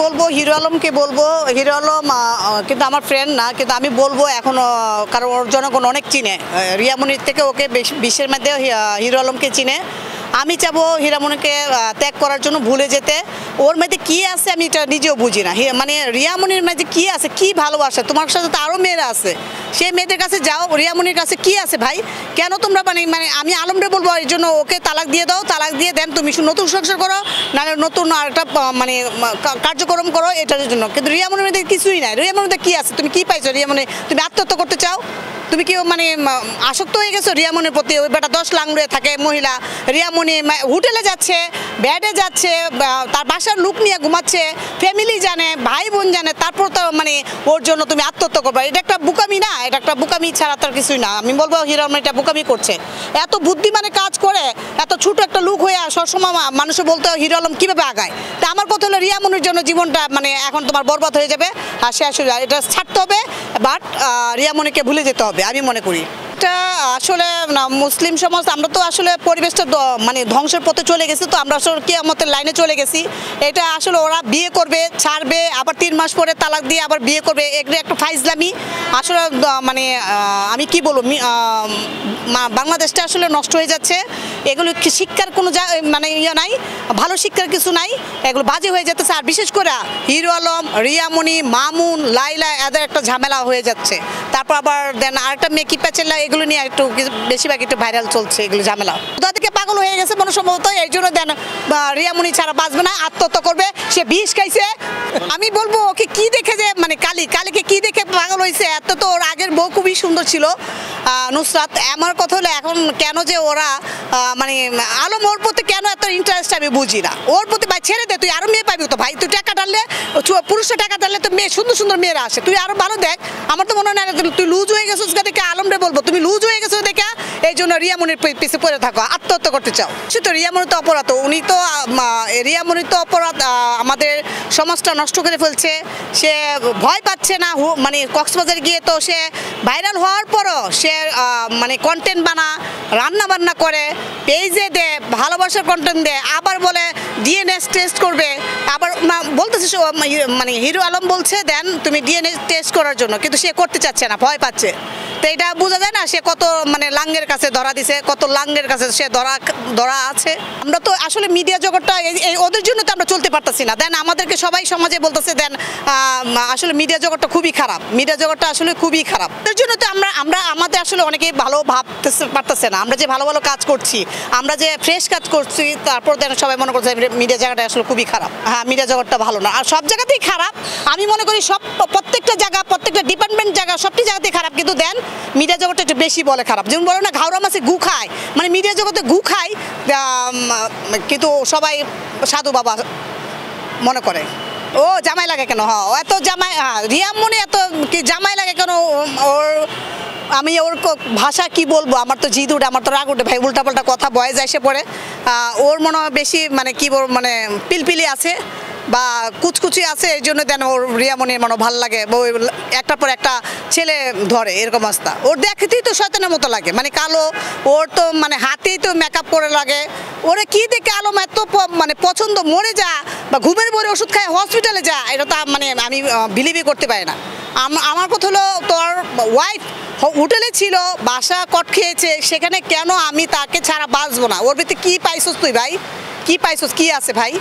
বলবো হিরো আলমকে বলবো, হিরো আলম কিন্তু আমার ফ্রেন্ড না, কিন্তু আমি বলবো এখনো, কারণ ওর জনগণ অনেক চিনে, রিয়ামনির থেকে ওকে বিশ্বের মধ্যে হিরো আলমকে চিনে। আমি চাবো হিরামনিকে ত্যাগ করার জন্য, ভুলে যেতে। ওর মধ্যে কি আছে আমি এটা নিজেও বুঝি না, মানে রিয়ামনির মধ্যে কি আছে, কি ভালোবাসা, তোমার সাথে তো আরও মেয়েরা আছে, সেই মেয়েদের কাছে যাও, রিয়ামনির কাছে কি আছে ভাই? কেন তোমরা মানে আমি আলমরে বলবো এই জন্য ওকে তালাক দিয়ে দাও, তালাক দিয়ে দেন, তুমি নতুন সংসার করো, নাহলে নতুন আরেকটা মানে কার্যক্রম করো এটার জন্য। কিন্তু রিয়ামনির মধ্যে কিছুই নাই। রিয়ামনির মধ্যে কি আছে? তুমি কি পাইছো রিয়ামনি? তুমি আত্মহত্যা করতে চাও? তুমি কি মানে আসক্ত হয়ে গেছো রিয়ামনির প্রতি? ওই বেটা 10 লাংড়ে থাকে মহিলা, রিয়ামনি হোটেলে যাচ্ছে, ব্যাডে যাচ্ছে, তার বাসার লোক নিয়ে ঘুমাচ্ছে, ফ্যামিলি জানে, ভাই বোন জানে, তারপর তো মানে ওর জন্য তুমি আত্মহত্যা করবে? এটা একটা বুকামি না? এটা একটা বুকামি ছাড়া তার কিছুই না। আমি বলবো হিরামনি এটা বুকামি করছে। এত বুদ্ধিমানে কাজ করে, এত ছোট একটা লোক হয়ে সবসময় মানুষে বলতে হিরো আলম কীভাবে আগায়। তা আমার কথা হলো রিয়ামনির জন্য জীবনটা মানে এখন তোমার বরবাদ হয়ে যাবে আর শেষ হয়ে যাবে। এটা ছাড়তে হবে, বাট রিয়ামনিকে ভুলে যেতে হবে আমি মনে করি। এটা আসলে না, মুসলিম সমাজ আমরা তো আসলে পরিবেশটা মানে ধ্বংসের পথে চলে গেছি, তো আমরা আসলে কিয়ামতের লাইনে চলে গেছি। এটা আসলে ওরা বিয়ে করবে, ছাড়বে, আবার 3 মাস পরে তালাক দিয়ে আবার বিয়ে করবে, এগুলো একটা ফাইজলামি। আসলে মানে আমি কি বলবো, বাংলাদেশটা আসলে নষ্ট হয়ে যাচ্ছে। এগুলো শিক্ষার কোনো মানে ইয়ে নাই, ভালো শিক্ষার কিছু নাই, এগুলো বাজে হয়ে যেতেছে। আর বিশেষ করে হিরো আলম, রিয়ামনি, মামুন, লাইলা, এদের একটা ঝামেলা হয়ে যাচ্ছে। তারপর আবার দেন আরেকটা মেয়ে কি প্যাচেলা, এগুলো নিয়ে একটু বেশিরভাগ একটু ভাইরাল চলছে এগুলো ঝামেলা। ওদেরকে পাগল হয়ে গেছে মনে সম্ভবত, এই জন্য দেন রিয়ামনি ছাড়া বাঁচবে না, আত্মহত্যা করবে। সে বিষ খাইছে। আমি বলবো ওকে কি দেখে যে মানে কালীকে কি দেখে পাগল হয়েছে? এত তো ওর আগের বউ খুবই সুন্দর ছিল নুসরাত। আমার কথা হলো এখন কেন যে ওরা মানে আলম ওর প্রতি কেন এত ইন্টারেস্ট আমি বুঝি না। ওর প্রতি ভাই ছেড়ে দে, তুই আরো মেয়ে পাবি তো ভাই। তুই টাকা ঢাললে, পুরুষের টাকা ঢাললে তো মেয়ে সুন্দর সুন্দর মেয়েরা আসে, তুই আরো ভালো দেখ। আমার তো মনে হয় না তুই লুজ হয়ে গেছিস দেখে আলমরে বলবো তুমি লুজ হয়ে গেছো দেখে এই জন্য রিয়ামনির পিছিয়ে পড়ে থাকো, আত্মহত্যা করতে চাও। সে তো রিয়ামনি তো অপরাধ, উনি তো রিয়ামনি তো অপরাধ, আমাদের সমাজটা নষ্ট করে ফেলছে। সে ভয় পাচ্ছে না, মানে কক্সবাজার গিয়ে তো সে ভাইরাল হওয়ার পরও সে মানে কন্টেন্ট রান্না বান্না করে, পেজে দেয়, ভালোবাসার কন্টেন্ট দেয়, আবার বলে ডিএনএ টেস্ট করবে। আবার বলতেছে মানে হিরো আলম বলছে দেন তুমি ডিএনএ টেস্ট করার জন্য, কিন্তু সে করতে চাচ্ছে না, ভয় পাচ্ছে। তো এটা বোঝা যায় না সে কত মানে লাঙ্গের কাছে ধরা দিছে, কত লাঙ্গের কাছে সে ধরা আছে। আমরা তো আসলে মিডিয়া জগৎটা ওদের জন্য তো আমরা চলতে পারতেছি না। দেন আমাদেরকে সবাই সমাজে বলতেছে দেন আসলে মিডিয়া জগৎটা খুবই খারাপ, মিডিয়া জগৎটা আসলে খুবই খারাপ। এর জন্য তো আমরা আমাদের আসলে অনেকেই ভালো ভাবতে পারতেছে না। আমরা যে ভালো ভালো কাজ করছি, আমরা যে ফ্রেশ কাজ করছি, তারপর দেন সবাই মনে করছে মিডিয়া জায়গাটা আসলে খুবই খারাপ। হ্যাঁ, মিডিয়া জগৎটা ভালো না, আর সব জায়গাতেই খারাপ। আমি মনে করি প্রত্যেকটা জায়গা, প্রত্যেকটা ডিপার্টমেন্ট জায়গা, সবটি জায়গাতেই খারাপ। কিন্তু দেন মিডিয়া জগৎটা একটু বেশি বলে খারাপ। যেমন বলো না ঘাওড়া মাছে গু খায়, মানে মিডিয়া জগতে গু খায়, কিন্তু সবাই সাধু বাবা মনে করে। ও জামাই লাগে কেন? হ্যাঁ, এত জামাই, রিয়ামনি এত কি জামাই লাগে কেন ওর? আমি ওর ভাষা কি বলবো, আমার তো জিদ উঠে, আমার তো রাগ উঠে ভাই, উল্টাপাল্টা কথা বয়ে যায় সে পড়ে। ওর মনে হয় বেশি মানে কি বলবো, মানে পিলপিলি আছে বা কুচকুচি আছে, এই জন্য দেন ওর রিয়ামনির মনে ভাল লাগে, একটার পর একটা ছেলে ধরে, এরকম অবস্থা। ওর দেখতেই তো শয়তানের মতো লাগে, মানে কালো, ওর তো মানে হাতেই তো মেকআপ করে লাগে। ওরে কি দেখে আলম এত মানে পছন্দ, মরে যা বা ঘুমের পরে ওষুধ খায় হসপিটালে যা, এটা তো মানে আমি বিলিভই করতে পারি না। আমার কথা হলো তোর ওয়াইফ হোটেলে ছিল, বাসা কট খেয়েছে, সেখানে কেন আমি তাকে ছাড়া বাঁচবো না? ওর ভিতরে কি পাইছস তুই ভাই? কি পাইছস? কি আছে ভাই?